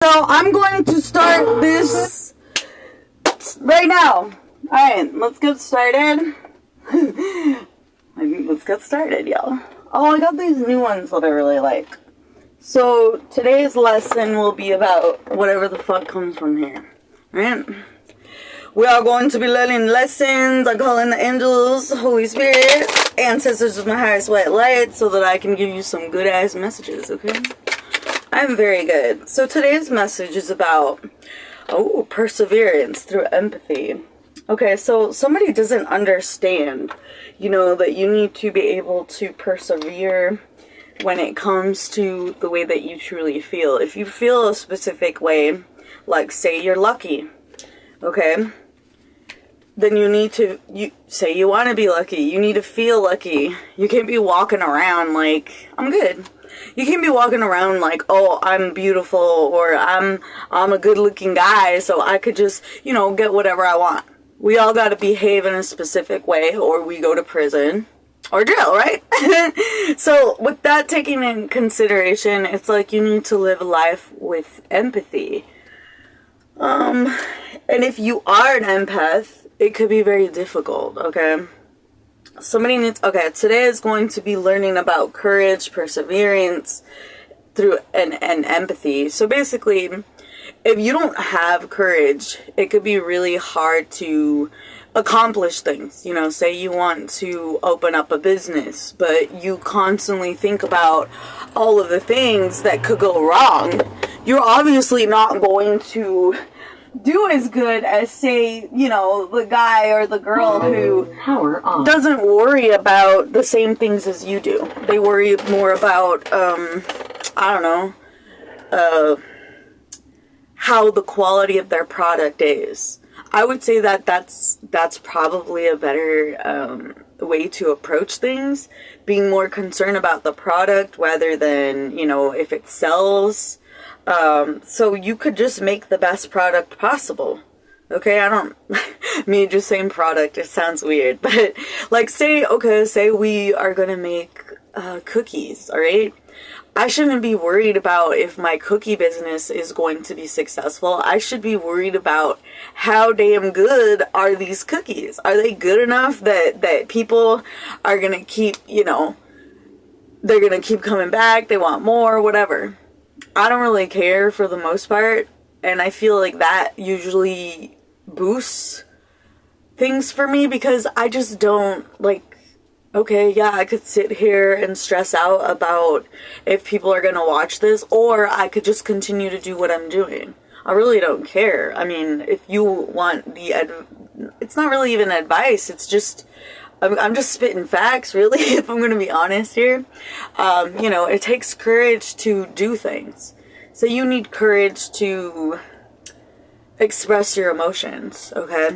So I'm going to start this right now. Alright, let's get started. Let's get started, y'all. Oh, I got these new ones that I really like. So today's lesson will be about whatever the fuck comes from here. Right? We are going to be learning lessons. I call in the angels, Holy Spirit, ancestors of my highest white light, so that I can give you some good ass messages, okay? I'm very good. So today's message is about, perseverance through empathy. Okay, so somebody doesn't understand, that you need to be able to persevere when it comes to the way that you truly feel. If you feel a specific way, like say you're lucky, okay, then you need to, say you want to be lucky, you need to feel lucky. You can't be walking around like, I'm good. You can't be walking around like, oh, I'm beautiful, or I'm a good looking guy, so I could just, get whatever I want. We all got to behave in a specific way, or we go to prison or jail, right? So with that taken in consideration, it's like you need to live life with empathy. And if you are an empath, it could be very difficult, okay? Today is going to be learning about courage, perseverance, through and empathy. So basically, if you don't have courage, it could be really hard to accomplish things. Say you want to open up a business, but you constantly think about all of the things that could go wrong. You're obviously not going to do as good as, say, the guy or the girl who doesn't worry about the same things as you do. They worry more about, how the quality of their product is. I would say that that's probably a better way to approach things, being more concerned about the product rather than, if it sells. So you could just make the best product possible. Okay, me just saying product, it sounds weird, but like say we are gonna make cookies, alright? I shouldn't be worried about if my cookie business is going to be successful. I should be worried about how damn good are these cookies? Are they good enough that people are gonna keep, they're gonna keep coming back, they want more, whatever. I don't really care for the most part, and I feel like that usually boosts things for me because I just don't, I could sit here and stress out about if people are going to watch this, or I could just continue to do what I'm doing. I really don't care. I mean, if you want it's not really even advice, it's just, I'm just spitting facts, really, if I'm going to be honest here. It takes courage to do things. So you need courage to express your emotions, okay?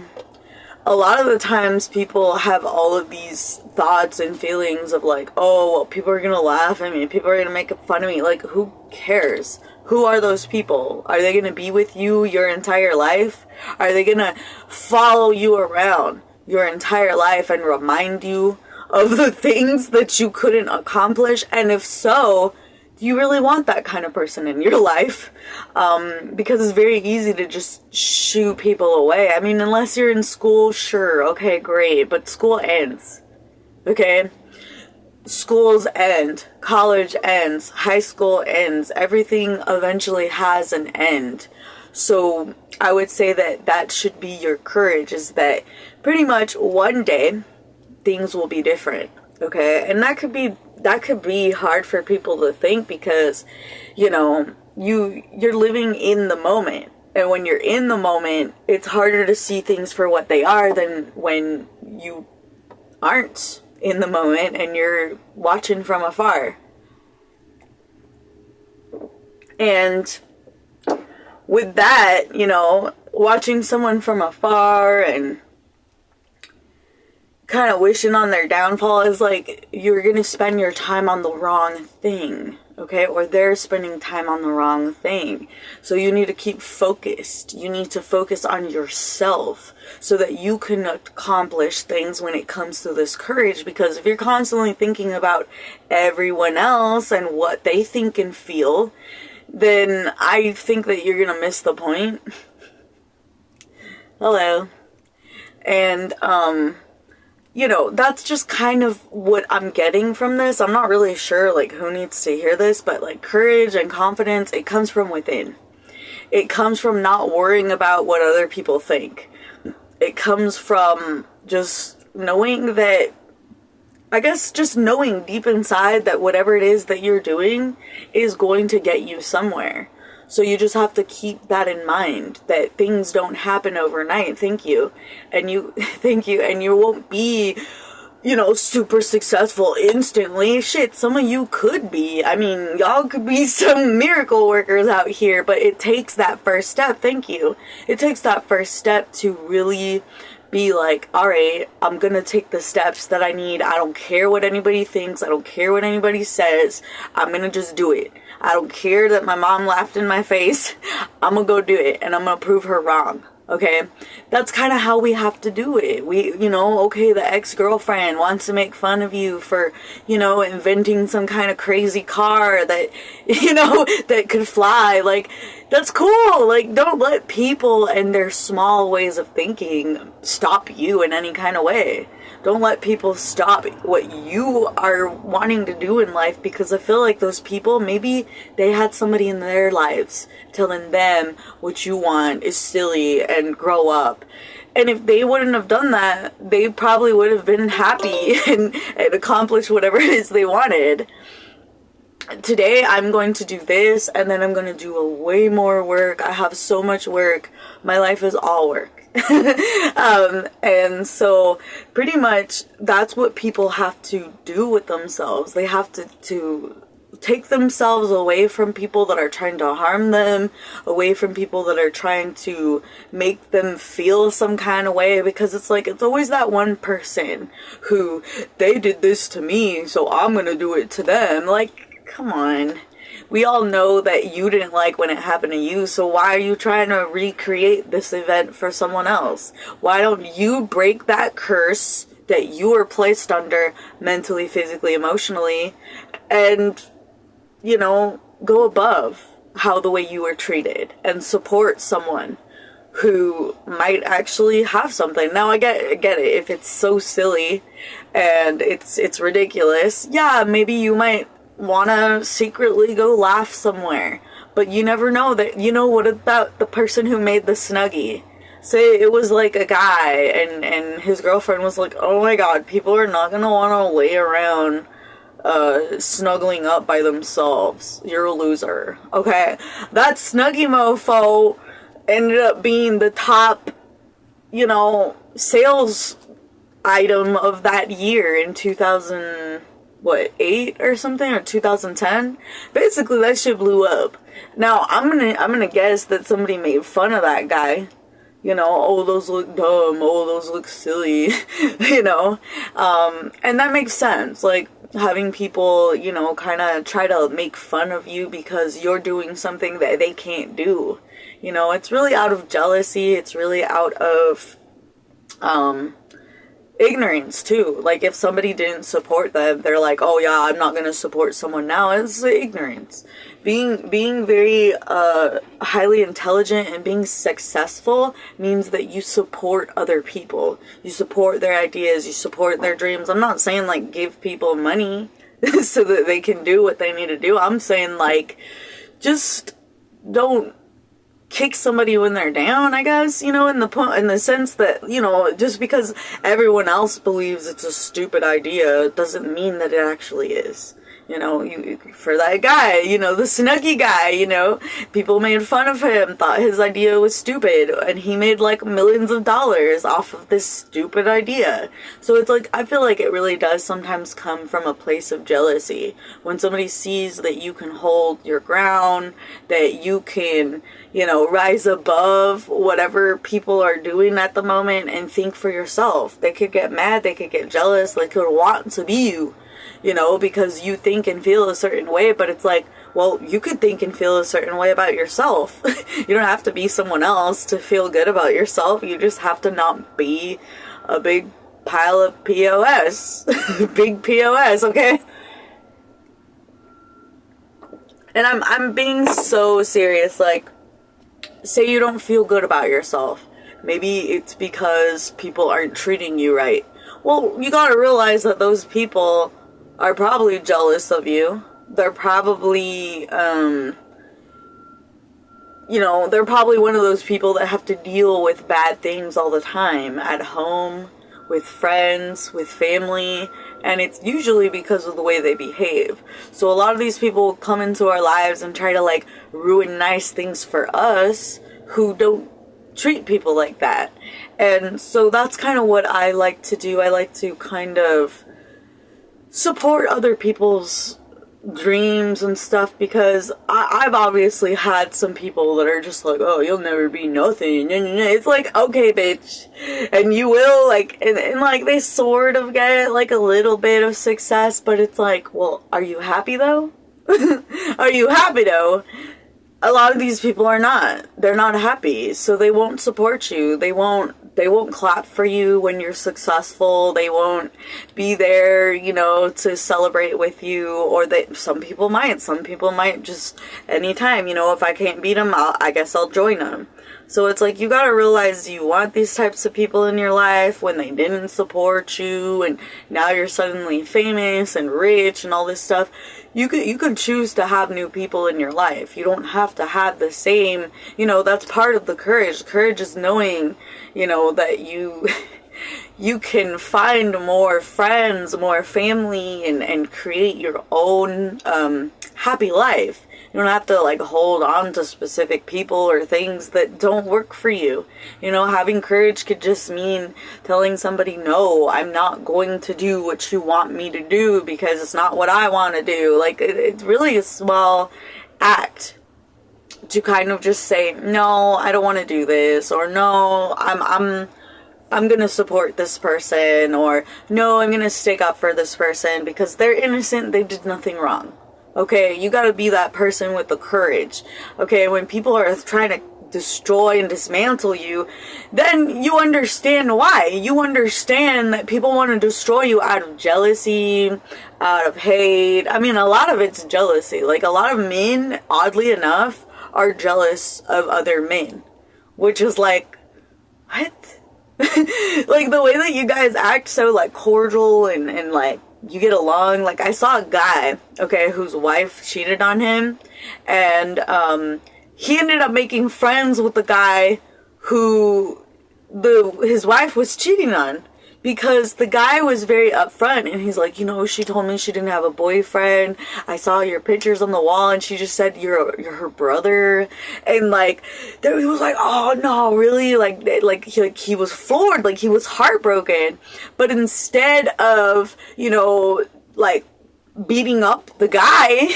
A lot of the times people have all of these thoughts and feelings of like, oh, well, people are going to laugh at me, people are going to make fun of me. Like, who cares? Who are those people? Are they going to be with you your entire life? Are they going to follow you around your entire life and remind you of the things that you couldn't accomplish? And if so, do you really want that kind of person in your life? Because it's very easy to just shoo people away. I mean, unless you're in school, sure, okay, great, but school ends, okay? Schools end, college ends, high school ends, everything eventually has an end. So I would say that should be your courage, is that pretty much one day things will be different, okay? And that could be hard for people to think because, you're living in the moment. And when you're in the moment, it's harder to see things for what they are than when you aren't in the moment and you're watching from afar. And with that, watching someone from afar and kind of wishing on their downfall is like you're going to spend your time on the wrong thing, okay? Or they're spending time on the wrong thing. So you need to keep focused. You need to focus on yourself so that you can accomplish things when it comes to this courage. Because if you're constantly thinking about everyone else and what they think and feel, then I think that you're gonna miss the point. Hello. And, you know, that's just kind of what I'm getting from this. I'm not really sure, like, who needs to hear this, but, like, courage and confidence, it comes from within. It comes from not worrying about what other people think. It comes from just knowing that, I guess just knowing deep inside that whatever it is that you're doing is going to get you somewhere. So you just have to keep that in mind, that things don't happen overnight. Thank you. And you won't be, you know, super successful instantly. Shit, some of you could be. I mean, y'all could be some miracle workers out here, but it takes that first step. Thank you. It takes that first step to really be like, all right, I'm gonna take the steps that I need. I don't care what anybody thinks. I don't care what anybody says. I'm gonna just do it. I don't care that my mom laughed in my face. I'm gonna go do it, and I'm gonna prove her wrong. Okay? That's kind of how we have to do it. You know, okay, the ex-girlfriend wants to make fun of you for, you know, inventing some kind of crazy car that, you know, that could fly. Like, that's cool. Like, don't let people and their small ways of thinking stop you in any kind of way. Don't let people stop what you are wanting to do in life, because I feel like those people, maybe they had somebody in their lives telling them what you want is silly and grow up. And if they wouldn't have done that, they probably would have been happy and accomplished whatever it is they wanted. Today I'm going to do this, and then I'm going to do a way more work. I have so much work. My life is all work. And so pretty much that's what people have to do with themselves. They have to take themselves away from people that are trying to harm them, away from people that are trying to make them feel some kind of way, because it's like, it's always that one person who, they did this to me, so I'm gonna do it to them. Like, come on. We all know that you didn't like when it happened to you, so why are you trying to recreate this event for someone else? Why don't you break that curse that you were placed under mentally, physically, emotionally, and, you know, go above how the way you were treated and support someone who might actually have something. Now, I get it. If it's so silly and it's ridiculous, yeah, maybe you might want to secretly go laugh somewhere, but you never know that. You know, what about the person who made the Snuggie? Say it was like a guy and his girlfriend was like, oh my god, people are not gonna want to lay around snuggling up by themselves. You're a loser. Okay, that Snuggie mofo ended up being the top, you know, sales item of that year in 2008 or something, or 2010. Basically, that shit blew up. Now, I'm gonna guess that somebody made fun of that guy. You know, oh, those look dumb, oh, those look silly, you know, and that makes sense. Like, having people, you know, kind of try to make fun of you because you're doing something that they can't do. You know, it's really out of jealousy. It's really out of, ignorance too. Like, if somebody didn't support them, they're like, oh yeah, I'm not gonna support someone now. It's ignorance. Being very highly intelligent and being successful means that you support other people. You support their ideas, you support their dreams. I'm not saying like give people money so that they can do what they need to do. I'm saying like, just don't kick somebody when they're down, I guess, you know, in the sense that, you know, just because everyone else believes it's a stupid idea doesn't mean that it actually is. You know, for that guy, you know, the Snuggie guy, you know, people made fun of him, thought his idea was stupid, and he made like millions of dollars off of this stupid idea. So it's like, I feel like it really does sometimes come from a place of jealousy. When somebody sees that you can hold your ground, that you can, you know, rise above whatever people are doing at the moment and think for yourself. They could get mad, they could get jealous, they could want to be you. You know, because you think and feel a certain way, but it's like, well, you could think and feel a certain way about yourself. You don't have to be someone else to feel good about yourself. You just have to not be a big pile of POS. Big POS, okay? And I'm being so serious. Like, say you don't feel good about yourself. Maybe it's because people aren't treating you right. Well, you gotta realize that those people are probably jealous of you. They're probably, they're probably one of those people that have to deal with bad things all the time at home, with friends, with family, and it's usually because of the way they behave. So a lot of these people come into our lives and try to like ruin nice things for us who don't treat people like that. And so that's kind of what I like to do. I like to kind of support other people's dreams and stuff, because I've obviously had some people that are just like, oh, you'll never be nothing. It's like, okay, bitch, and you will, like, and like they sort of get like a little bit of success, but it's like, well, are you happy though? Are you happy though? A lot of these people are not. They're not happy, so they won't support you. They won't clap for you when you're successful. They won't be there, to celebrate with you. Or some people might. Some people might just anytime, if I can't beat them, I guess I'll join them. So it's like, you gotta realize you want these types of people in your life when they didn't support you, and now you're suddenly famous and rich and all this stuff. You could choose to have new people in your life. You don't have to have the same, that's part of the courage. Courage is knowing, that you can find more friends, more family, and create your own happy life. You don't have to like hold on to specific people or things that don't work for you. Having courage could just mean telling somebody, no, I'm not going to do what you want me to do because it's not what I want to do. Like, it's really a small act to kind of just say, no, I don't want to do this, or no, I'm going to support this person, or no, I'm going to stick up for this person because they're innocent, they did nothing wrong. Okay, you gotta be that person with the courage. Okay, when people are trying to destroy and dismantle you, then you understand why. You understand that people want to destroy you out of jealousy, out of hate. I mean, a lot of it's jealousy. Like, a lot of men, oddly enough, are jealous of other men. Which is like, what? Like, the way that you guys act so, like, cordial and like, you get along. Like, I saw a guy, okay, whose wife cheated on him, and he ended up making friends with the guy who his wife was cheating on, because the guy was very upfront, and he's like, she told me she didn't have a boyfriend. I saw your pictures on the wall, and she just said you're her brother. And like, he was like, oh no, really? Like he was floored, like he was heartbroken. But instead of like beating up the guy,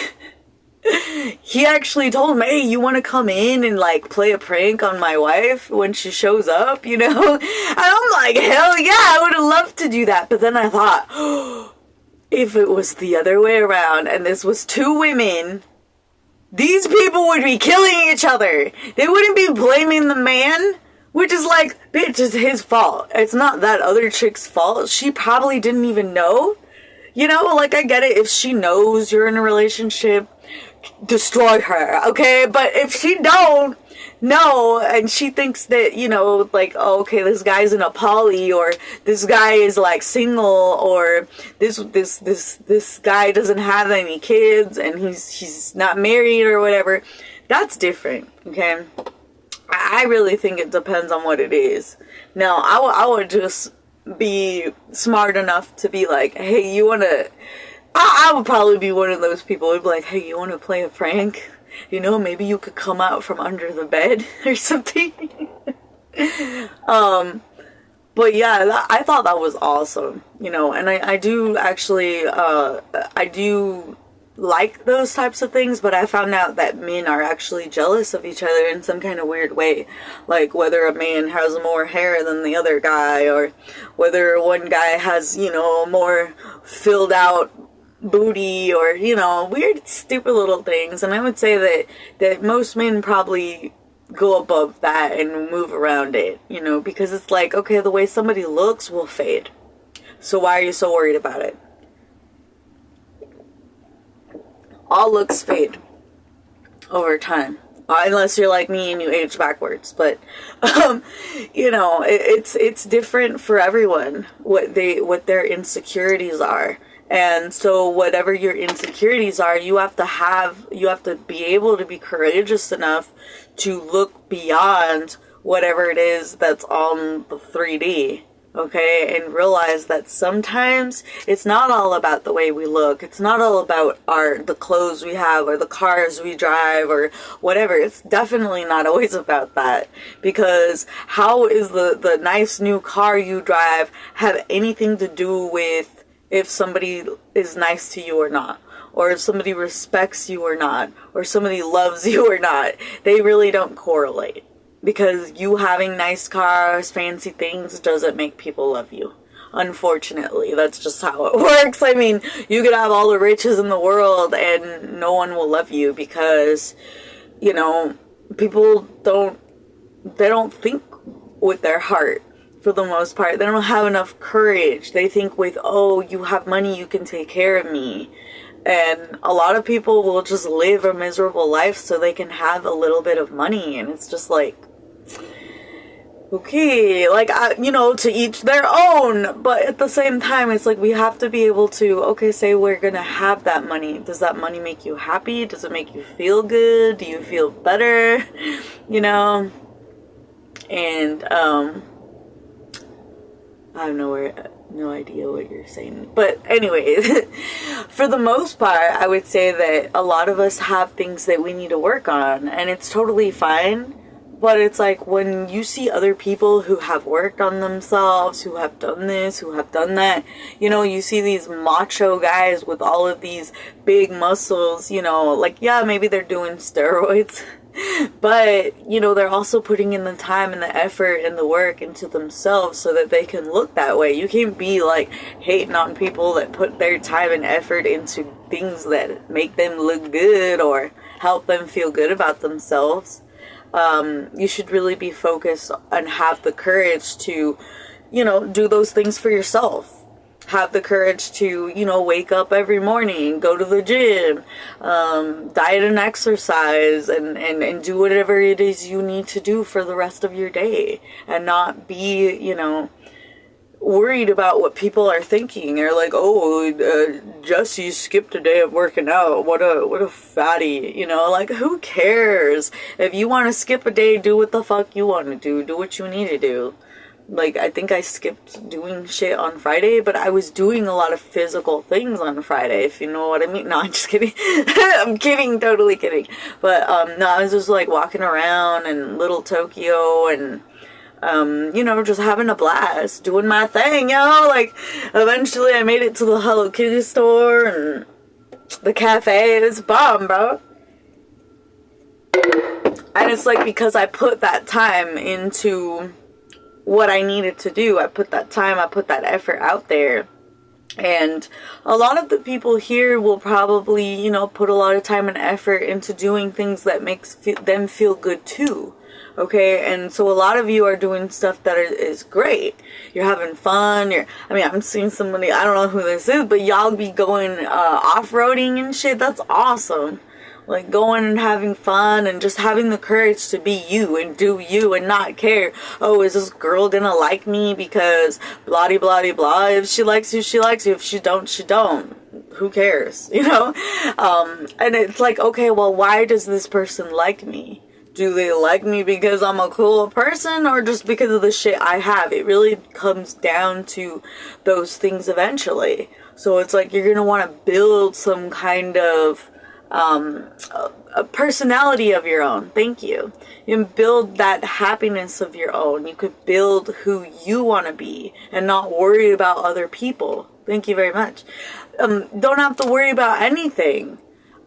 he actually told him, hey, you want to come in and like play a prank on my wife when she shows up, And I'm like, hell yeah, I would have loved to do that. But then I thought, if it was the other way around and this was two women, these people would be killing each other. They wouldn't be blaming the man, which is like, bitch, it's his fault. It's not that other chick's fault. She probably didn't even know. Like, I get it. If she knows you're in a relationship, destroy her, okay? But if she don't know, and she thinks that, like, oh, okay, this guy's in a poly, or this guy is like single, or this guy doesn't have any kids and he's not married or whatever, that's different, okay? I really think it depends on what it is. Now, I would just be smart enough to be like, hey, you want to... I would probably be one of those people who'd be like, hey, you want to play a prank? Maybe you could come out from under the bed or something. But yeah, I thought that was awesome, and I do actually, I do like those types of things, but I found out that men are actually jealous of each other in some kind of weird way. Like, whether a man has more hair than the other guy, or whether one guy has, a more filled out booty, or weird stupid little things. And I would say that most men probably go above that and move around it, because it's like, okay, the way somebody looks will fade, so why are you so worried about it? All looks fade. over time. Unless you're like me and you age backwards, but you know, it's different for everyone what their insecurities are. And so whatever your insecurities are, you have to be able to be courageous enough to look beyond whatever it is that's on the 3D. Okay, and realize that sometimes it's not all about the way we look. It's not all about the clothes we have or the cars we drive or whatever. It's definitely not always about that, because how is the nice new car you drive have anything to do with if somebody is nice to you or not, or if somebody respects you or not, or somebody loves you or not? They really don't correlate. Because you having nice cars, fancy things, doesn't make people love you. Unfortunately, that's just how it works. I mean, you could have all the riches in the world and no one will love you because, you know, people they don't think with their heart for the most part. They don't have enough courage. They think with, oh, you have money, you can take care of me. And a lot of people will just live a miserable life so they can have a little bit of money. And it's just like, okay, like, you know, to each their own. But at the same time, it's like we have to be able to, okay, say we're gonna have that money. Does that money make you happy? Does it make you feel good? Do you feel better? You know? And, I have no idea what you're saying. But anyway, for the most part, I would say that a lot of us have things that we need to work on. And it's totally fine. But it's like when you see other people who have worked on themselves, who have done this, who have done that, you know, you see these macho guys with all of these big muscles, you know, like, yeah, maybe they're doing steroids, but, you know, they're also putting in the time and the effort and the work into themselves so that they can look that way. You can't be like hating on people that put their time and effort into things that make them look good or help them feel good about themselves. You should really be focused and have the courage to, you know, do those things for yourself. Have the courage to, you know, wake up every morning, go to the gym, diet and exercise, and do whatever it is you need to do for the rest of your day. And not be, you know, worried about what people are thinking. They're like, oh, Jesse skipped a day of working out. What a fatty, you know, like, who cares? If you want to skip a day, do what the fuck you want to do. Do what you need to do. Like, I think I skipped doing shit on Friday, but I was doing a lot of physical things on Friday, if you know what I mean. No, I'm just kidding. I'm kidding, totally kidding. But, no, I was just, like, walking around in Little Tokyo and, you know, just having a blast, doing my thing, you know, like, eventually I made it to the Hello Kitty store and the cafe. It was bomb, bro. And it's like, because I put that time into what I needed to do. I put that time, I put that effort out there. And a lot of the people here will probably, you know, put a lot of time and effort into doing things that makes them feel good too. Okay, and so a lot of you are doing stuff that is great. You're having fun. I'm seeing somebody, I don't know who this is, but y'all be going off-roading and shit. That's awesome. Like, going and having fun and just having the courage to be you and do you and not care, oh, is this girl gonna like me because blah blah blah blah. If she likes you, she likes you. If she don't, she don't. Who cares, you know? And it's like, okay, well, why does this person like me? Do they like me because I'm a cool person or just because of the shit I have? It really comes down to those things eventually. So it's like, you're gonna want to build some kind of a personality of your own. Thank you. You can build that happiness of your own. You could build who you want to be and not worry about other people. Thank you very much. Don't have to worry about anything.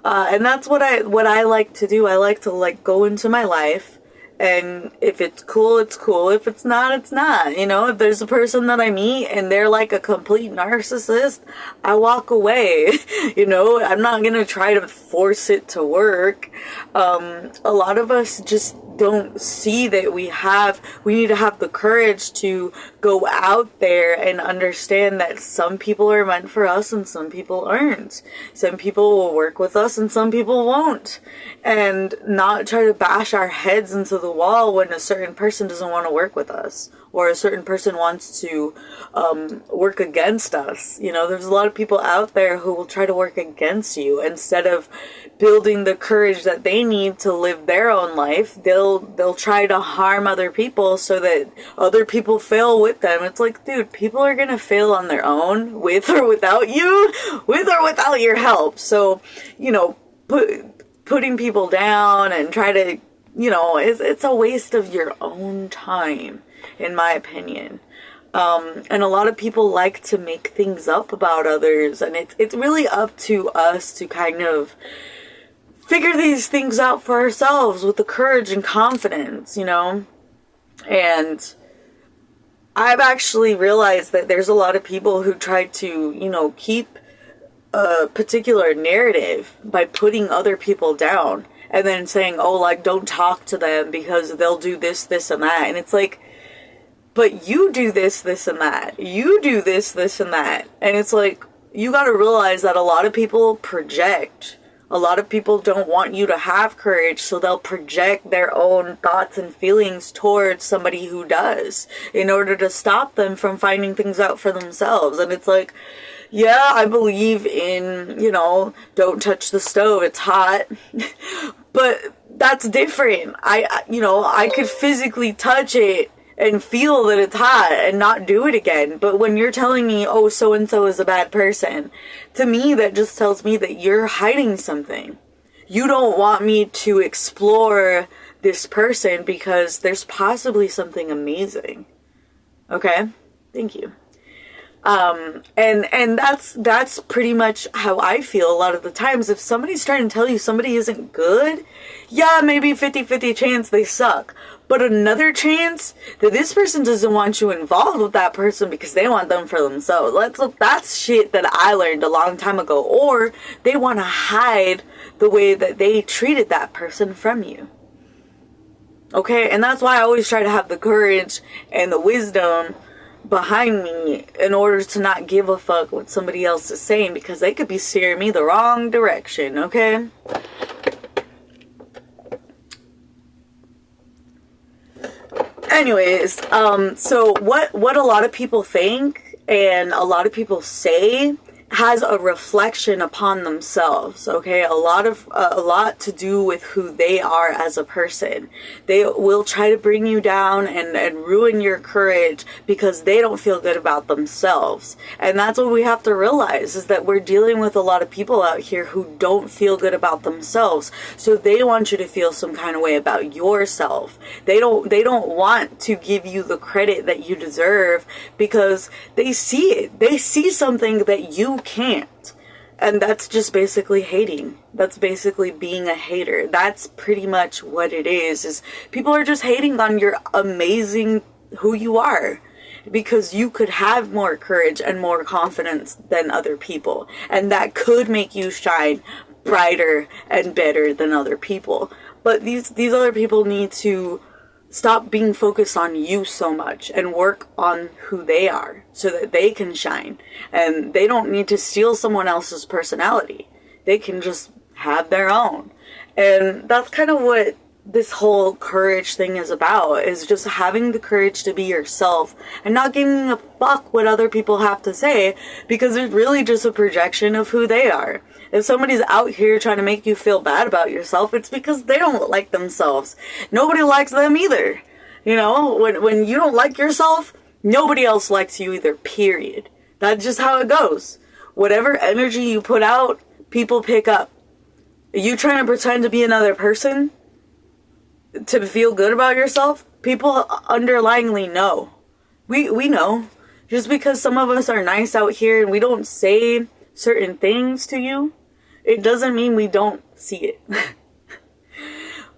And that's what I like to do. I like to, like, go into my life, and if it's cool, it's cool. If it's not, it's not. You know, if there's a person that I meet and they're like a complete narcissist, I walk away. You know, I'm not gonna try to force it to work. A lot of us just don't see that we need to have the courage to go out there and understand that some people are meant for us and some people aren't. Some people will work with us and some people won't. And not try to bash our heads into the wall when a certain person doesn't want to work with us, or a certain person wants to work against us. You know, there's a lot of people out there who will try to work against you instead of building the courage that they need to live their own life. They'll try to harm other people so that other people fail with them. It's like, dude, people are gonna fail on their own, with or without you, with or without your help. So, you know, putting people down and try to, you know, it's a waste of your own time, in my opinion. And a lot of people like to make things up about others, and it's really up to us to kind of figure these things out for ourselves with the courage and confidence, you know? And I've actually realized that there's a lot of people who try to, you know, keep a particular narrative by putting other people down and then saying, oh, like, don't talk to them because they'll do this, this, and that. And it's like, but you do this, this, and that. You do this, this, and that. And it's like, you gotta realize that a lot of people project. A lot of people don't want you to have courage, so they'll project their own thoughts and feelings towards somebody who does, in order to stop them from finding things out for themselves. And it's like, yeah, I believe in, you know, don't touch the stove, it's hot. But that's different. I could physically touch it and feel that it's hot and not do it again. But when you're telling me, oh, so-and-so is a bad person, to me, that just tells me that you're hiding something. You don't want me to explore this person because there's possibly something amazing. Okay? Thank you. And that's pretty much how I feel a lot of the times. If somebody's trying to tell you somebody isn't good, yeah, maybe 50-50 chance they suck. But another chance that this person doesn't want you involved with that person because they want them for themselves. That's shit that I learned a long time ago. Or they want to hide the way that they treated that person from you. Okay? And that's why I always try to have the courage and the wisdom behind me in order to not give a fuck what somebody else is saying, because they could be steering me the wrong direction. Okay? Anyways, so what a lot of people think and a lot of people say has a reflection upon themselves, okay? A lot to do with who they are as a person. They will try to bring you down and ruin your courage because they don't feel good about themselves. And that's what we have to realize, is that we're dealing with a lot of people out here who don't feel good about themselves. So they want you to feel some kind of way about yourself. They don't want to give you the credit that you deserve because they see it. They see something that you can't. And that's just basically hating. That's basically being a hater. That's pretty much what it is people are just hating on your amazing who you are. Because you could have more courage and more confidence than other people. And that could make you shine brighter and better than other people. But these other people need to stop being focused on you so much and work on who they are so that they can shine. And they don't need to steal someone else's personality. They can just have their own. And that's kind of what this whole courage thing is about, is just having the courage to be yourself and not giving a fuck what other people have to say, because it's really just a projection of who they are. If somebody's out here trying to make you feel bad about yourself, it's because they don't like themselves. Nobody likes them either. You know, when you don't like yourself, nobody else likes you either, period. That's just how it goes. Whatever energy you put out, people pick up. Are you trying to pretend to be another person to feel good about yourself? People underlyingly know. We know. Just because some of us are nice out here and we don't say certain things to you, it doesn't mean we don't see it.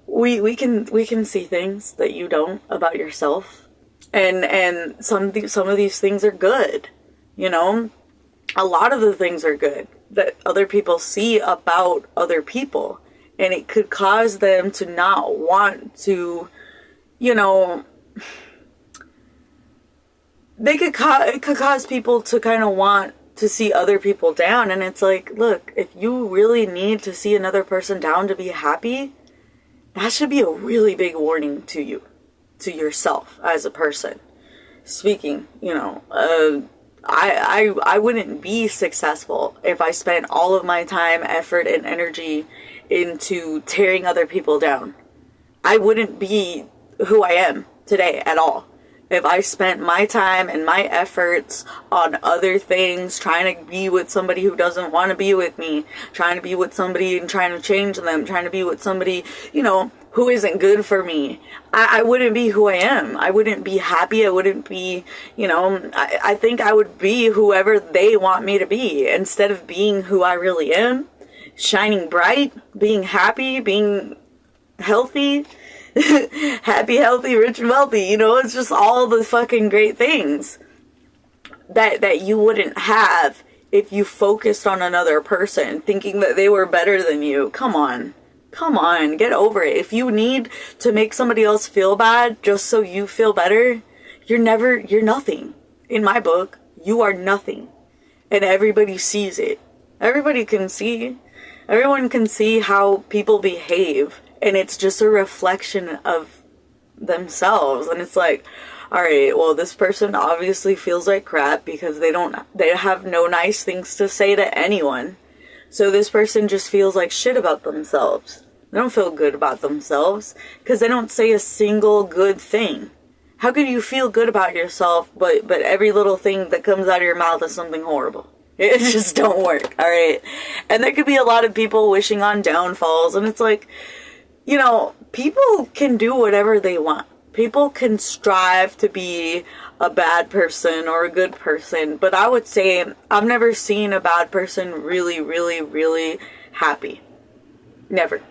we can see things that you don't about yourself, and some of these things are good. You know, a lot of the things are good that other people see about other people. And it could cause them to not want to, you know, it could cause people to kind of want to see other people down. And it's like, look, if you really need to see another person down to be happy, that should be a really big warning to you, to yourself as a person. Speaking, you know, I wouldn't be successful if I spent all of my time, effort, and energy into tearing other people down. I wouldn't be who I am today at all if I spent my time and my efforts on other things, trying to be with somebody who doesn't want to be with me, trying to be with somebody and trying to change them, trying to be with somebody, you know, who isn't good for me. I wouldn't be who I am. I wouldn't be happy. I wouldn't be, you know, I think I would be whoever they want me to be instead of being who I really am, shining bright, being happy, being healthy. Happy, healthy, rich, and wealthy. You know, it's just all the fucking great things that you wouldn't have if you focused on another person, thinking that they were better than you. Come on, get over it. If you need to make somebody else feel bad just so you feel better, you're nothing. In my book, you are nothing. And everybody sees it. Everyone can see how people behave. And it's just a reflection of themselves. And it's like, all right, well, this person obviously feels like crap because they have no nice things to say to anyone. So this person just feels like shit about themselves. They don't feel good about themselves because they don't say a single good thing. How could you feel good about yourself, but every little thing that comes out of your mouth is something horrible? It just don't work, all right? And there could be a lot of people wishing on downfalls, and it's like, you know, people can do whatever they want. People can strive to be a bad person or a good person. But I would say I've never seen a bad person really, really, really happy. Never.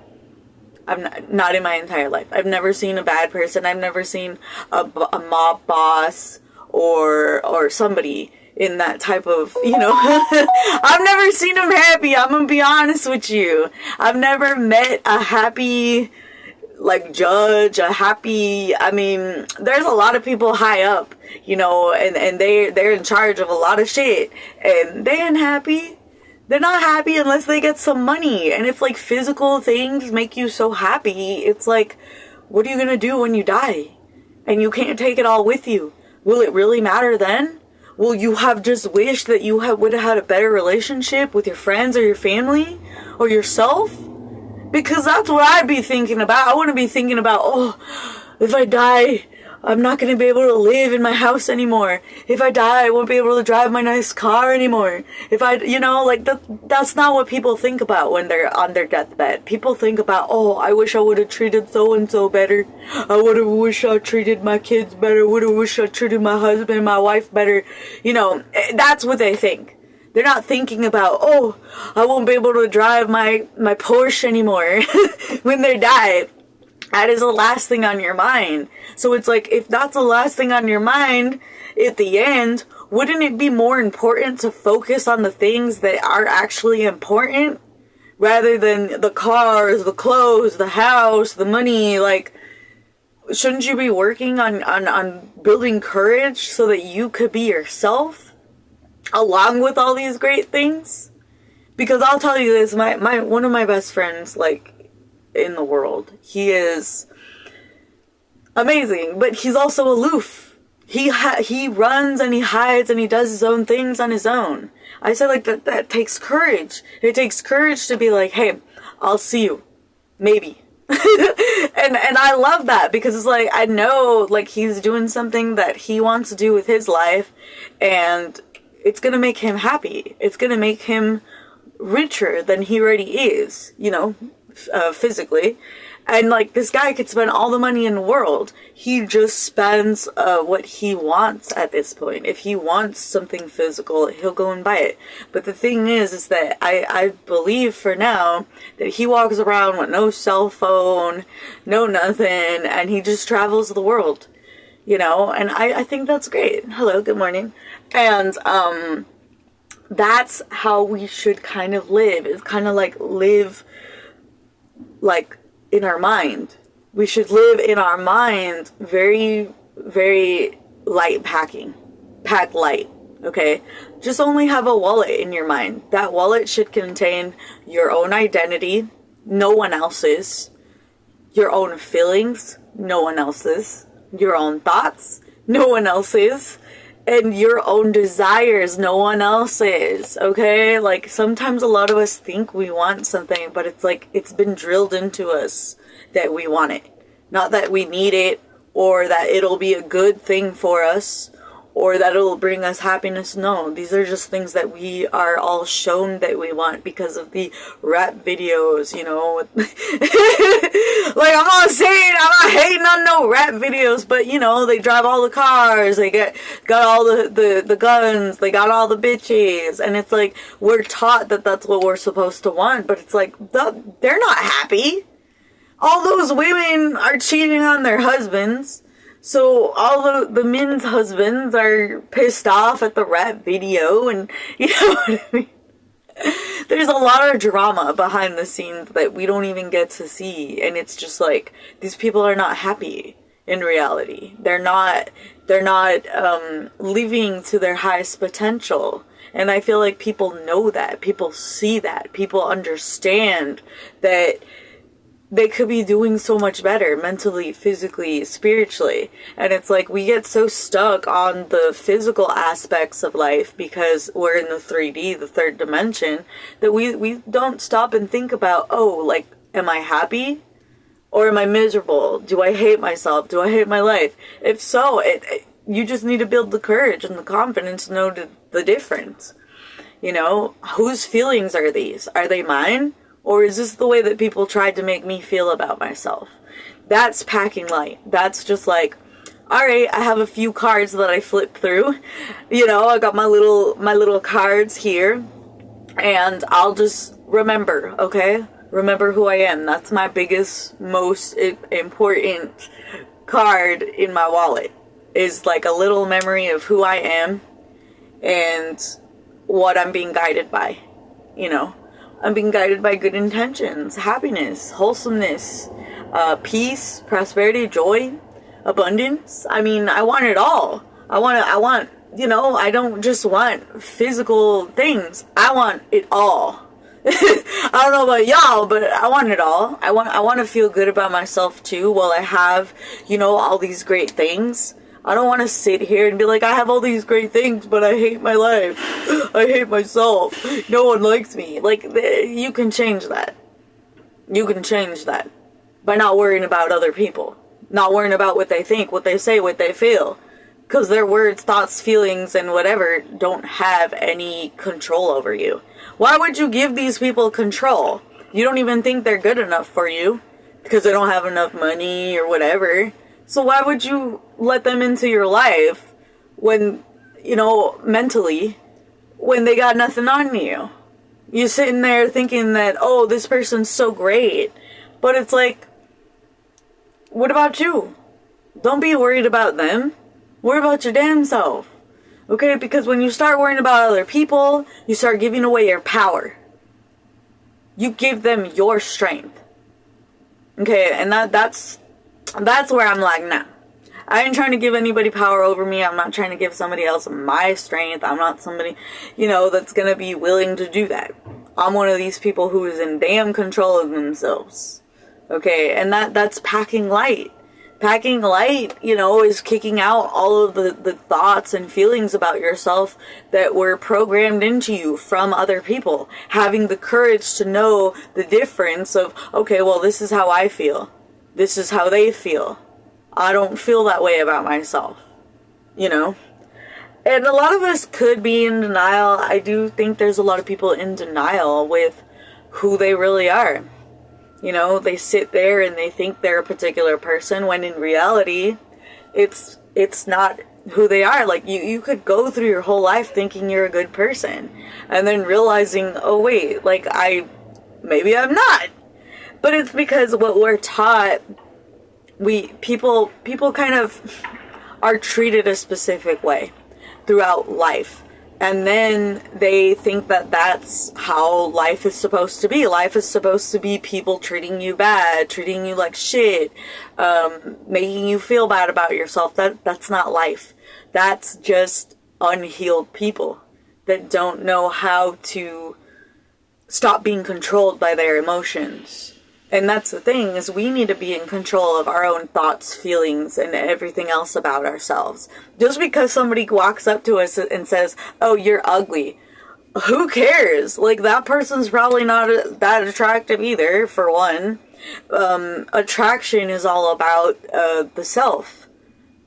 I've not in my entire life. I've never seen a bad person. I've never seen a mob boss or somebody in that type of, you know, I've never seen him happy. I'm gonna be honest with you. I've never met a happy, like, judge, I mean, there's a lot of people high up, you know, and they're in charge of a lot of shit, and they ain't happy. They're not happy unless they get some money. And if, like, physical things make you so happy, it's like, what are you gonna do when you die? And you can't take it all with you. Will it really matter then? Will you have just wished that you would have had a better relationship with your friends or your family or yourself? Because that's what I'd be thinking about. I wouldn't be thinking about, oh, if I die, I'm not going to be able to live in my house anymore. If I die, I won't be able to drive my nice car anymore. If I, you know, like, that's not what people think about when they're on their deathbed. People think about, oh, I wish I would have treated so-and-so better. I would have wished I treated my kids better. Would have wished I treated my husband, my wife better. You know, that's what they think. They're not thinking about, oh, I won't be able to drive my Porsche anymore when they die. That is the last thing on your mind. So it's like, if that's the last thing on your mind at the end, wouldn't it be more important to focus on the things that are actually important rather than the cars, the clothes, the house, the money? Like, shouldn't you be working on building courage so that you could be yourself along with all these great things? Because I'll tell you this, my one of my best friends, like, in the world, he is amazing, but he's also aloof. He runs and he hides and he does his own things on his own. I say, like, that takes courage. It takes courage to be like, hey, I'll see you, maybe. and I love that because it's like, I know, like, he's doing something that he wants to do with his life, and it's gonna make him happy. It's gonna make him richer than he already is, you know, physically. And, like, this guy could spend all the money in the world. He just spends what he wants at this point. If he wants something physical, he'll go and buy it. But the thing is that I believe for now that he walks around with no cell phone, no nothing, and he just travels the world, you know? And I think that's great. Hello, good morning. And that's how we should kind of live. It's kind of like live like in our mind. We should live in our mind very, very light packing. Pack light, okay? Just only have a wallet in your mind. That wallet should contain your own identity, no one else's, your own feelings, no one else's, your own thoughts, no one else's, and your own desires, no one else's, okay? Like, sometimes a lot of us think we want something, but it's like, it's been drilled into us that we want it. Not that we need it, or that it'll be a good thing for us, or that it'll bring us happiness. No, these are just things that we are all shown that we want because of the rap videos, you know. Like, I'm not saying, I'm not hating on no rap videos, but, you know, they drive all the cars, they got all the guns, they got all the bitches, and it's like, we're taught that that's what we're supposed to want, but it's like, they're not happy. All those women are cheating on their husbands. So all the men's husbands are pissed off at the rap video, and you know what I mean? There's a lot of drama behind the scenes that we don't even get to see, and it's just like, these people are not happy in reality. They're not living to their highest potential. And I feel like people know that, people see that, people understand that they could be doing so much better mentally, physically, spiritually. And it's like, we get so stuck on the physical aspects of life because we're in the 3D, the third dimension, that we don't stop and think about, oh, like, am I happy? Or am I miserable? Do I hate myself? Do I hate my life? If so, you just need to build the courage and the confidence to know the difference. You know, whose feelings are these? Are they mine? Or is this the way that people tried to make me feel about myself? That's packing light. That's just like, alright, I have a few cards that I flip through. You know, I got my little cards here. And I'll just remember, okay? Remember who I am. That's my biggest, most important card in my wallet. Is like a little memory of who I am and what I'm being guided by, you know. I'm being guided by good intentions, happiness, wholesomeness, peace, prosperity, joy, abundance. I mean, I want it all. I want, you know, I don't just want physical things. I want it all. I don't know about y'all, but I want it all. I want to feel good about myself too while I have, you know, all these great things. I don't want to sit here and be like, I have all these great things, but I hate my life. I hate myself. No one likes me. Like, you can change that. You can change that by not worrying about other people. Not worrying about what they think, what they say, what they feel. Because their words, thoughts, feelings, and whatever don't have any control over you. Why would you give these people control? You don't even think they're good enough for you because they don't have enough money or whatever. So why would you let them into your life when, you know, mentally, when they got nothing on you? You're sitting there thinking that, oh, this person's so great. But it's like, what about you? Don't be worried about them. Worry about your damn self. Okay? Because when you start worrying about other people, you start giving away your power. You give them your strength. Okay? And that's where I'm like, nah. I ain't trying to give anybody power over me. I'm not trying to give somebody else my strength. I'm not somebody, you know, that's going to be willing to do that. I'm one of these people who is in damn control of themselves. Okay, and that's packing light. Packing light, you know, is kicking out all of the thoughts and feelings about yourself that were programmed into you from other people. Having the courage to know the difference of, okay, well, this is how I feel. This is how they feel. I don't feel that way about myself, you know? And a lot of us could be in denial. I do think there's a lot of people in denial with who they really are. You know, they sit there and they think they're a particular person when in reality, it's not who they are. Like, you could go through your whole life thinking you're a good person and then realizing, oh wait, like maybe I'm not. But it's because what we're taught, people kind of are treated a specific way throughout life. And then they think that that's how life is supposed to be. Life is supposed to be people treating you bad, treating you like shit, making you feel bad about yourself. That's not life. That's just unhealed people that don't know how to stop being controlled by their emotions. And that's the thing, is we need to be in control of our own thoughts, feelings, and everything else about ourselves. Just because somebody walks up to us and says, oh, you're ugly, who cares? Like, that person's probably not that attractive either, for one. Attraction is all about the self.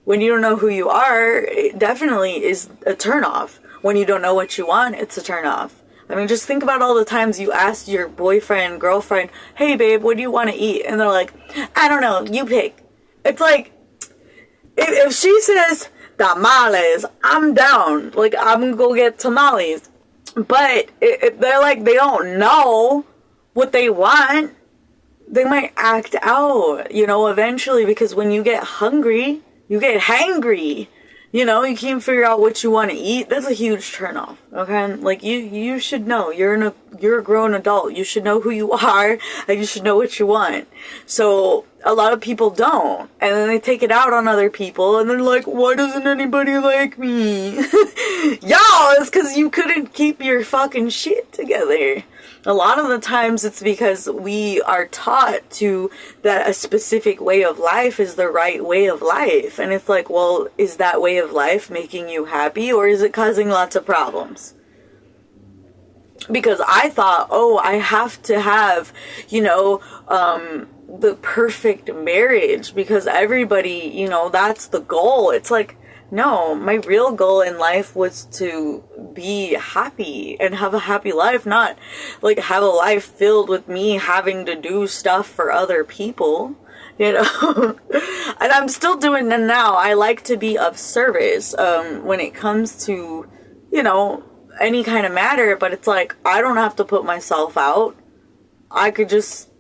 When you don't know who you are, it definitely is a turnoff. When you don't know what you want, it's a turnoff. I mean, just think about all the times you asked your boyfriend, girlfriend, hey babe, what do you want to eat? And they're like, I don't know, you pick. It's like, if she says tamales, I'm down. Like, I'm gonna go get tamales. But if they're like, they don't know what they want, they might act out, you know, eventually, because when you get hungry, you get hangry. You know, you can't figure out what you want to eat. That's a huge turnoff. Okay, like you should know. You're a grown adult. You should know who you are, and you should know what you want. So a lot of people don't, and then they take it out on other people, and they're like, "Why doesn't anybody like me?" Y'all, it's because you couldn't keep your fucking shit together. A lot of the times it's because we are taught that a specific way of life is the right way of life. And it's like, well, is that way of life making you happy, or is it causing lots of problems? Because I thought, oh, I have to have, you know, the perfect marriage, because everybody, you know, that's the goal. It's like, no, my real goal in life was to be happy and have a happy life, not like have a life filled with me having to do stuff for other people, you know. And I'm still doing it now. I like to be of service when it comes to, you know, any kind of matter, but it's like, I don't have to put myself out. I could just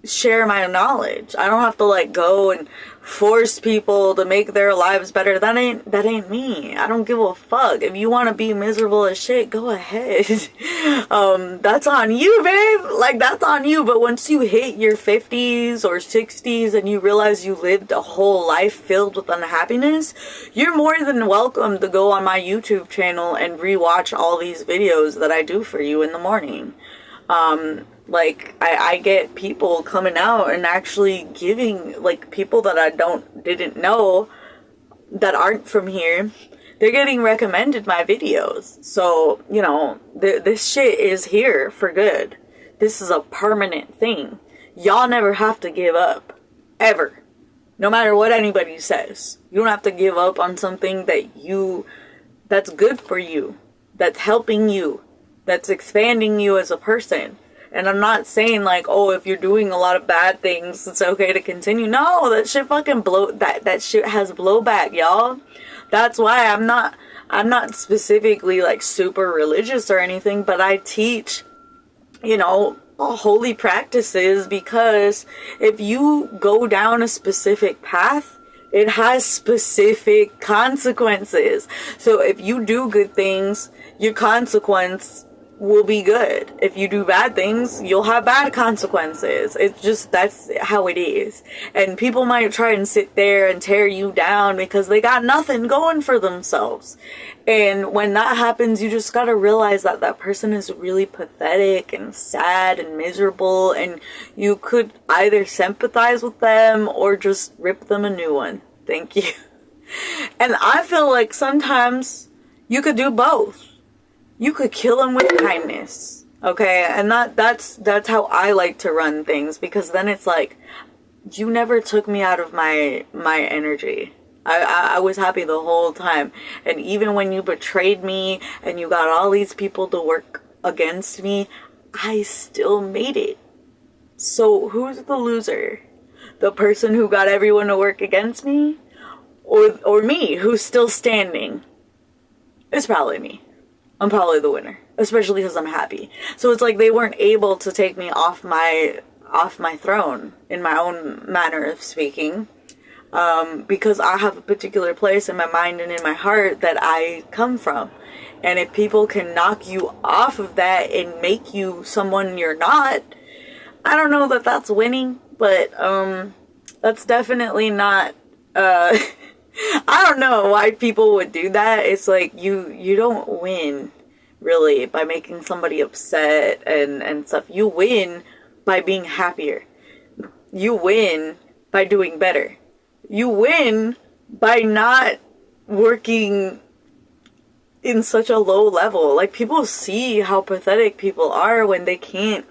share my knowledge. I don't have to like go and force people to make their lives better. That ain't me. I don't give a fuck. If you want to be miserable as shit, go ahead. That's on you, babe. Like, that's on you. But once you hit your 50s or 60s and you realize you lived a whole life filled with unhappiness, you're more than welcome to go on my YouTube channel and rewatch all these videos that I do for you in the morning. Like, I get people coming out and actually giving, like, people that I didn't know that aren't from here, they're getting recommended my videos. So, you know, this shit is here for good. This is a permanent thing. Y'all never have to give up. Ever. No matter what anybody says. You don't have to give up on something that's good for you. That's helping you. That's expanding you as a person. And I'm not saying like, oh, if you're doing a lot of bad things, it's okay to continue. No, that shit fucking that shit has blowback, y'all. That's why I'm not specifically like super religious or anything, but I teach, you know, holy practices, because if you go down a specific path, it has specific consequences. So if you do good things, your consequence will be good. If you do bad things, you'll have bad consequences. It's just, that's how it is. And people might try and sit there and tear you down because they got nothing going for themselves. And when that happens, you just gotta realize that that person is really pathetic and sad and miserable, and you could either sympathize with them or just rip them a new one. Thank you. And I feel like sometimes you could do both. You could kill him with kindness, okay? And that's how I like to run things, because then it's like, you never took me out of my energy. I was happy the whole time. And even when you betrayed me and you got all these people to work against me, I still made it. So who's the loser? The person who got everyone to work against me? Or me, who's still standing? It's probably me. I'm probably the winner, especially because I'm happy. So it's like they weren't able to take me off my throne, in my own manner of speaking, because I have a particular place in my mind and in my heart that I come from. And if people can knock you off of that and make you someone you're not, I don't know that that's winning, but that's definitely not I don't know why people would do that. It's like you don't win really by making somebody upset and stuff. You win by being happier. You win by doing better. You win by not working in such a low level. Like, people see how pathetic people are when they can't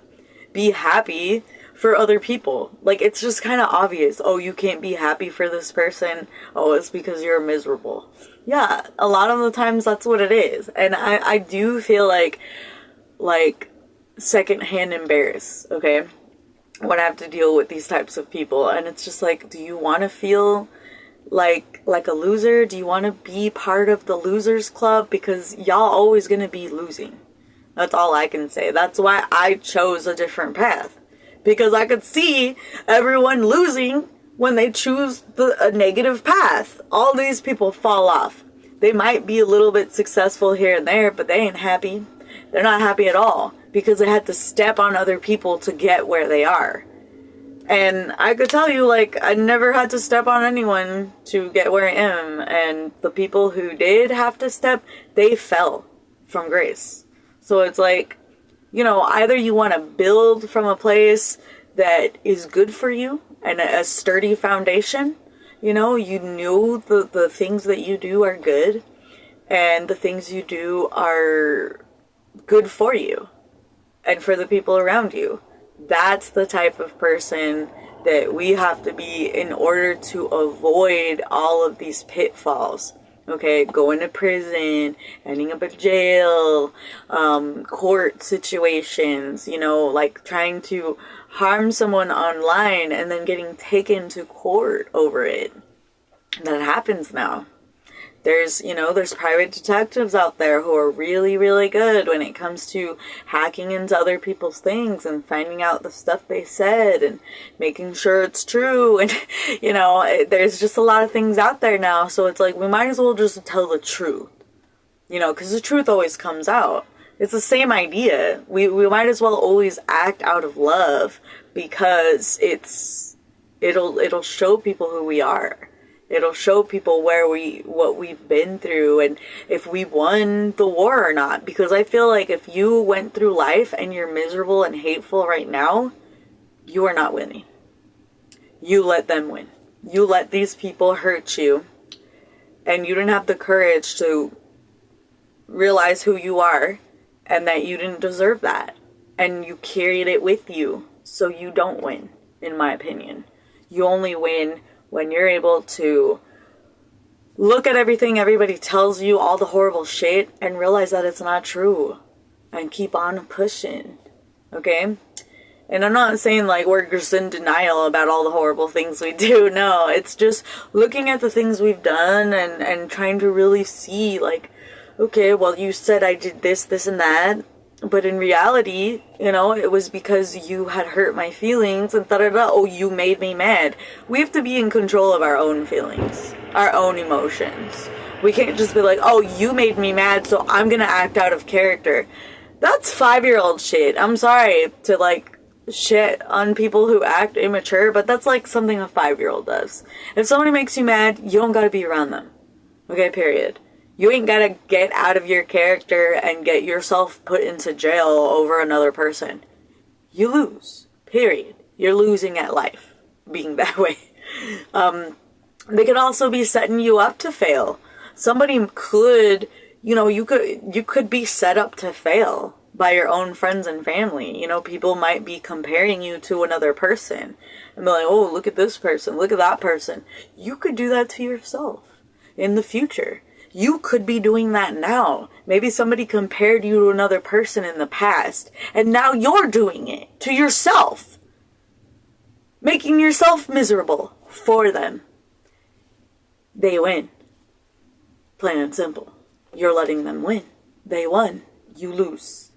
be happy for other people. Like, it's just kind of obvious. Oh, you can't be happy for this person. Oh, it's because you're miserable. Yeah, a lot of the times that's what it is. And I do feel like secondhand embarrassed, okay, when I have to deal with these types of people. And it's just like, do you want to feel like a loser? Do you want to be part of the losers club? Because y'all always gonna be losing. That's all I can say. That's why I chose a different path, because I could see everyone losing when they choose a negative path. All these people fall off. They might be a little bit successful here and there, but they ain't happy. They're not happy at all because they had to step on other people to get where they are. And I could tell you, like, I never had to step on anyone to get where I am. And the people who did have to step, they fell from grace. So it's like, you know, either you want to build from a place that is good for you and a sturdy foundation. You know, you know the things that you do are good, and the things you do are good for you and for the people around you. That's the type of person that we have to be in order to avoid all of these pitfalls. Okay, going to prison, ending up in jail, court situations, you know, like trying to harm someone online and then getting taken to court over it. That happens now. There's private detectives out there who are really, really good when it comes to hacking into other people's things and finding out the stuff they said and making sure it's true. And, you know, there's just a lot of things out there now. So it's like, we might as well just tell the truth, you know, because the truth always comes out. It's the same idea. We might as well always act out of love, because it'll show people who we are. It'll show people what we've been through, and if we won the war or not. Because I feel like if you went through life and you're miserable and hateful right now, you are not winning. You let them win. You let these people hurt you, and you didn't have the courage to realize who you are and that you didn't deserve that. And you carried it with you, so you don't win, in my opinion. You only win when you're able to look at everything everybody tells you, all the horrible shit, and realize that it's not true. And keep on pushing. Okay? And I'm not saying like we're just in denial about all the horrible things we do. No, it's just looking at the things we've done and trying to really see like, okay, well, you said I did this, and that. But in reality, you know, it was because you had hurt my feelings and da-da-da. Oh, you made me mad. We have to be in control of our own feelings, our own emotions. We can't just be like, oh, you made me mad, so I'm gonna act out of character. That's 5-year-old shit. I'm sorry to like shit on people who act immature, but that's like something a 5-year-old does. If somebody makes you mad, you don't gotta be around them. Okay, period. You ain't gotta get out of your character and get yourself put into jail over another person. You lose. Period. You're losing at life being that way. They could also be setting you up to fail. Somebody could, you know, you could be set up to fail by your own friends and family. You know, people might be comparing you to another person and be like, oh, look at this person, look at that person. You could do that to yourself in the future. You could be doing that now. Maybe somebody compared you to another person in the past, and now you're doing it to yourself. Making yourself miserable for them. They win. Plain and simple. You're letting them win. They won. You lose.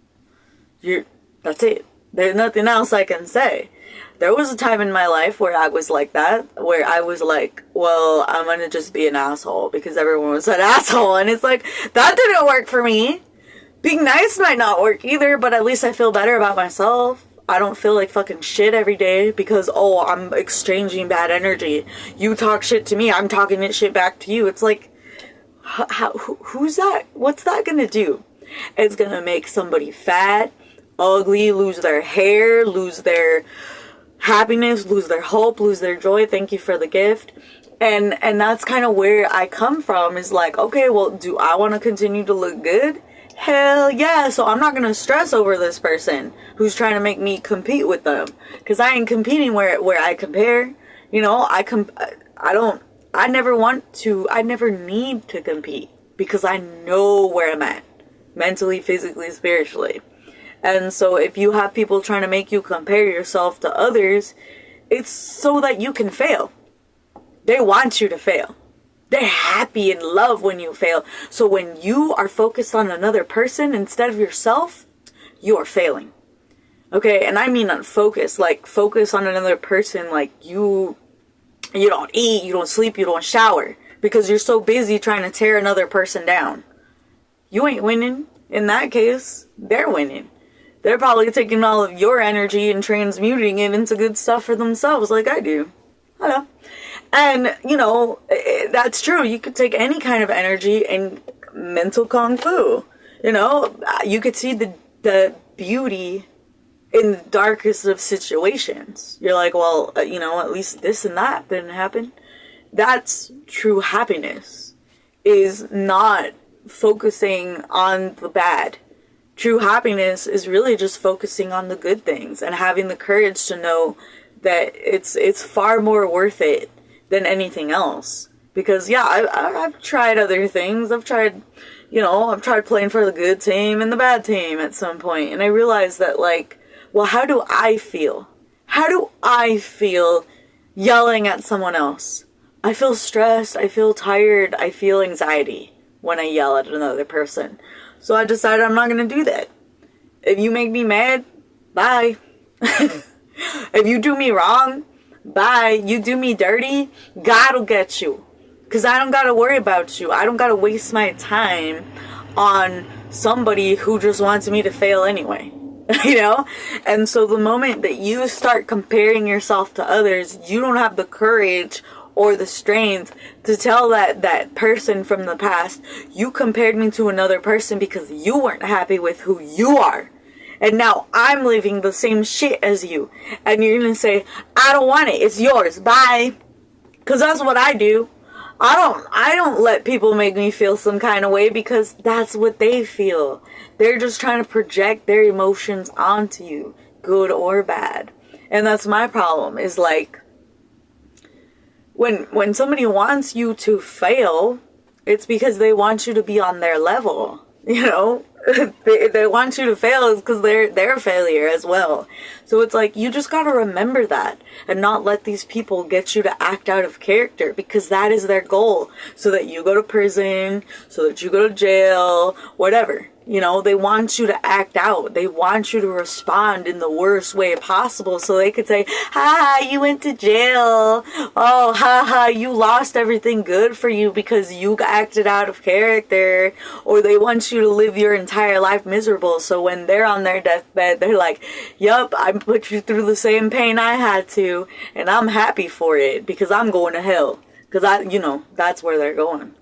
That's it. There's nothing else I can say. There was a time in my life where I was like that, where I was like, well, I'm gonna just be an asshole because everyone was an asshole. And it's like, that didn't work for me. Being nice might not work either, but at least I feel better about myself. I don't feel like fucking shit every day because, oh, I'm exchanging bad energy. You talk shit to me, I'm talking shit back to you. It's like, who's that? What's that gonna do? It's gonna make somebody fat, ugly, lose their hair, lose their happiness, lose their hope, lose their joy. Thank you for the gift. And that's kind of where I come from, is like, okay, well, do I want to continue to look good? Hell yeah. So I'm not going to stress over this person who's trying to make me compete with them, because I ain't competing where I compare. You know, I never need to compete because I know where I'm at mentally, physically, spiritually. And so if you have people trying to make you compare yourself to others, it's so that you can fail. They want you to fail. They're happy and love when you fail. So when you are focused on another person instead of yourself, you are failing. Okay, and I mean on focus, like focus on another person, like you don't eat, you don't sleep, you don't shower, because you're so busy trying to tear another person down. You ain't winning. In that case, they're winning. They're probably taking all of your energy and transmuting it into good stuff for themselves, like I do. Hello. And, you know, that's true. You could take any kind of energy and mental kung fu. You know, you could see the beauty in the darkest of situations. You're like, well, you know, at least this and that didn't happen. That's true happiness, is not focusing on the bad. True happiness is really just focusing on the good things and having the courage to know that it's far more worth it than anything else. Because yeah, I've tried other things. I've tried playing for the good team and the bad team at some point, and I realized that, like, well, how do I feel? How do I feel yelling at someone else? I feel stressed, I feel tired, I feel anxiety when I yell at another person. So I decided I'm not going to do that. If you make me mad, bye. If you do me wrong, bye. You do me dirty, God will get you. Because I don't got to worry about you. I don't got to waste my time on somebody who just wants me to fail anyway. You know? And so the moment that you start comparing yourself to others, you don't have the courage or the strength to tell that person from the past, you compared me to another person because you weren't happy with who you are. And now I'm living the same shit as you. And you're going to say, I don't want it. It's yours. Bye. Because that's what I do. I don't let people make me feel some kind of way because that's what they feel. They're just trying to project their emotions onto you, good or bad. And that's my problem, is like, when somebody wants you to fail, it's because they want you to be on their level. You know, they want you to fail because they're a failure as well. So it's like, you just gotta remember that and not let these people get you to act out of character, because that is their goal. So that you go to prison, so that you go to jail, whatever. You know, they want you to act out. They want you to respond in the worst way possible so they could say, ha, you went to jail. Oh, ha, you lost everything good for you because you acted out of character. Or they want you to live your entire life miserable. So when they're on their deathbed, they're like, yup, I put you through the same pain I had to. And I'm happy for it because I'm going to hell. Because that's where they're going.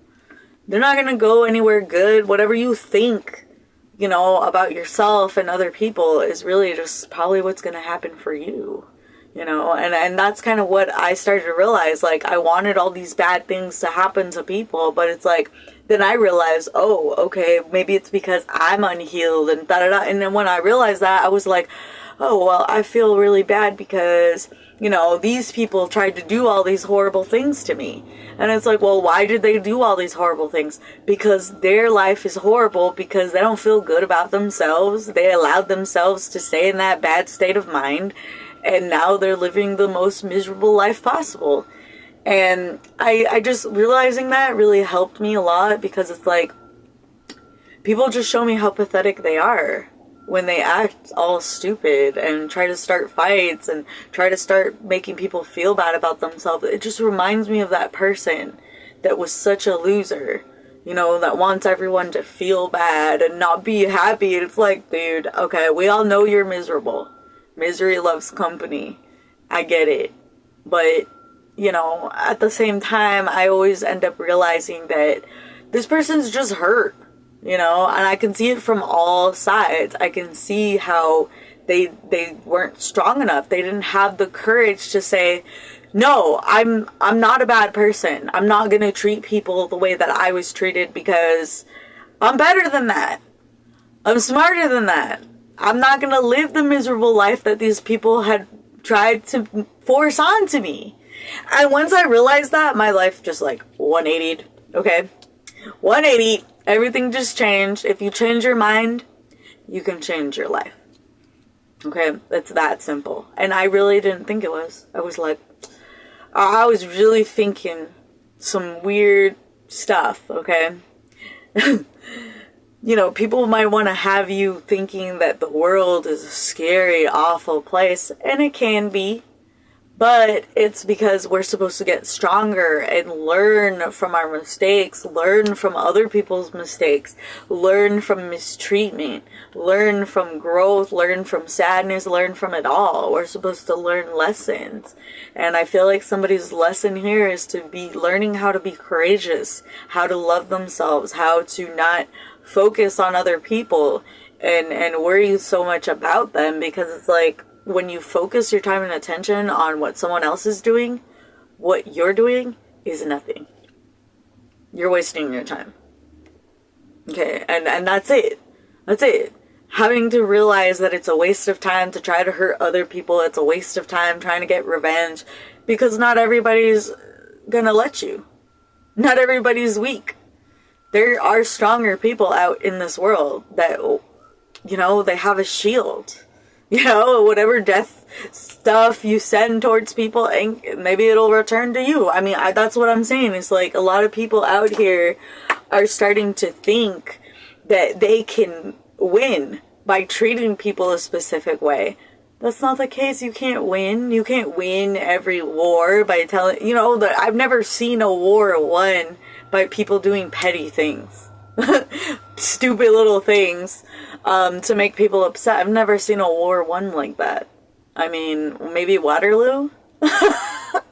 They're not going to go anywhere good. Whatever you think, about yourself and other people is really just probably what's going to happen for you, and that's kind of what I started to realize. Like, I wanted all these bad things to happen to people, but it's like, then I realized, oh, okay, maybe it's because I'm unhealed and da-da-da. And then when I realized that, I was like, oh, well, I feel really bad because, these people tried to do all these horrible things to me. And it's like, well, why did they do all these horrible things? Because their life is horrible because they don't feel good about themselves. They allowed themselves to stay in that bad state of mind. And now they're living the most miserable life possible. And I just realizing that really helped me a lot, because it's like, people just show me how pathetic they are. when they act all stupid and try to start fights and try to start making people feel bad about themselves. It just reminds me of that person that was such a loser, you know, that wants everyone to feel bad and not be happy. It's like, dude, okay, we all know you're miserable. Misery loves company. I get it. But, you know, at the same time, I always end up realizing that this person's just hurt. You know, and I can see it from all sides. I can see how they weren't strong enough. They didn't have the courage to say, no, I'm not a bad person. I'm not going to treat people the way that I was treated because I'm better than that. I'm smarter than that. I'm not going to live the miserable life that these people had tried to force onto me. And once I realized that, my life just like 180'd, okay? 180. Everything just changed. If you change your mind, you can change your life. Okay? It's that simple. And I really didn't think it was. I was like, I was really thinking some weird stuff, okay? You know, people might want to have you thinking that the world is a scary, awful place, and it can be. But it's because we're supposed to get stronger and learn from our mistakes, learn from other people's mistakes, learn from mistreatment, learn from growth, learn from sadness, learn from it all. We're supposed to learn lessons. And I feel like somebody's lesson here is to be learning how to be courageous, how to love themselves, how to not focus on other people and worry so much about them, because it's like, when you focus your time and attention on what someone else is doing, what you're doing is nothing. You're wasting your time. Okay, and that's it. That's it. Having to realize that it's a waste of time to try to hurt other people. It's a waste of time trying to get revenge, because not everybody's gonna let you. Not everybody's weak. There are stronger people out in this world that, you know, they have a shield. You know, whatever death stuff you send towards people, and maybe it'll return to you. I mean, that's what I'm saying. It's like a lot of people out here are starting to think that they can win by treating people a specific way. That's not the case. You can't win. You can't win every war by telling, you know, that I've never seen a war won by people doing petty things. Stupid little things to make people upset. I've never seen a war won like that. I mean, maybe Waterloo? But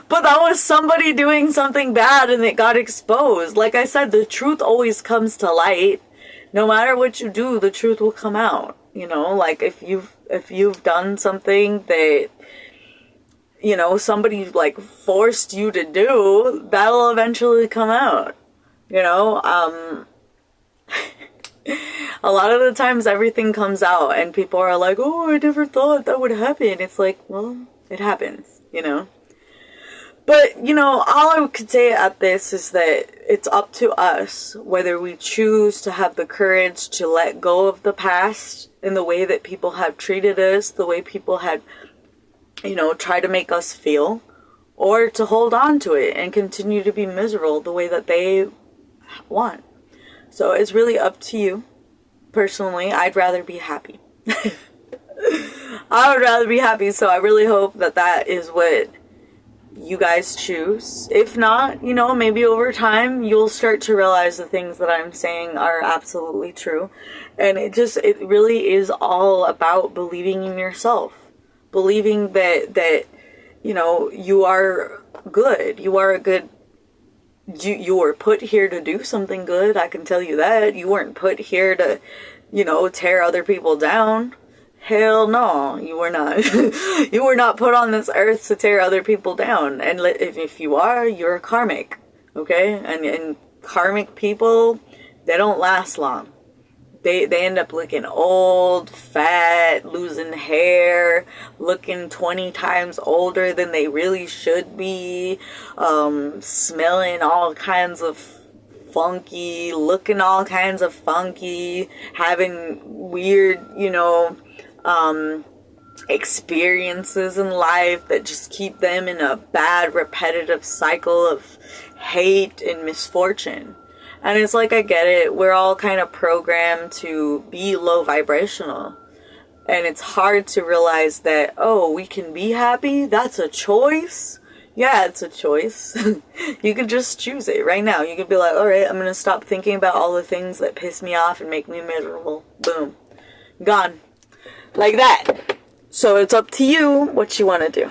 that was somebody doing something bad and it got exposed. Like I said, the truth always comes to light. No matter what you do, the truth will come out. You know, like if you've done something that, you know, somebody like forced you to do, that'll eventually come out. You know, a lot of the times everything comes out and people are like, oh, I never thought that would happen. It's like, well, it happens, you know. But, you know, all I could say at this is that it's up to us whether we choose to have the courage to let go of the past in the way that people have treated us, the way people had, you know, tried to make us feel, or to hold on to it and continue to be miserable the way that they want. So it's really up to you. Personally, I'd rather be happy. I would rather be happy, so I really hope that that is what you guys choose. If not, you know, maybe over time you'll start to realize the things that I'm saying are absolutely true. And it really is all about believing in yourself. Believing that you know, you are good. You are a good. You were put here to do something good, I can tell you that. You weren't put here to, you know, tear other people down. Hell no, you were not. You were not put on this earth to tear other people down. And if you are, you're a karmic, okay? And karmic people, they don't last long. They end up looking old, fat, losing hair, looking 20 times older than they really should be, smelling all kinds of funky, looking all kinds of funky, having weird, you know, experiences in life that just keep them in a bad, repetitive cycle of hate and misfortune. And it's like, I get it. We're all kind of programmed to be low vibrational. And it's hard to realize that, oh, we can be happy? That's a choice? Yeah, it's a choice. You could just choose it right now. You could be like, alright, I'm going to stop thinking about all the things that piss me off and make me miserable. Boom. Gone. Like that. So it's up to you what you want to do.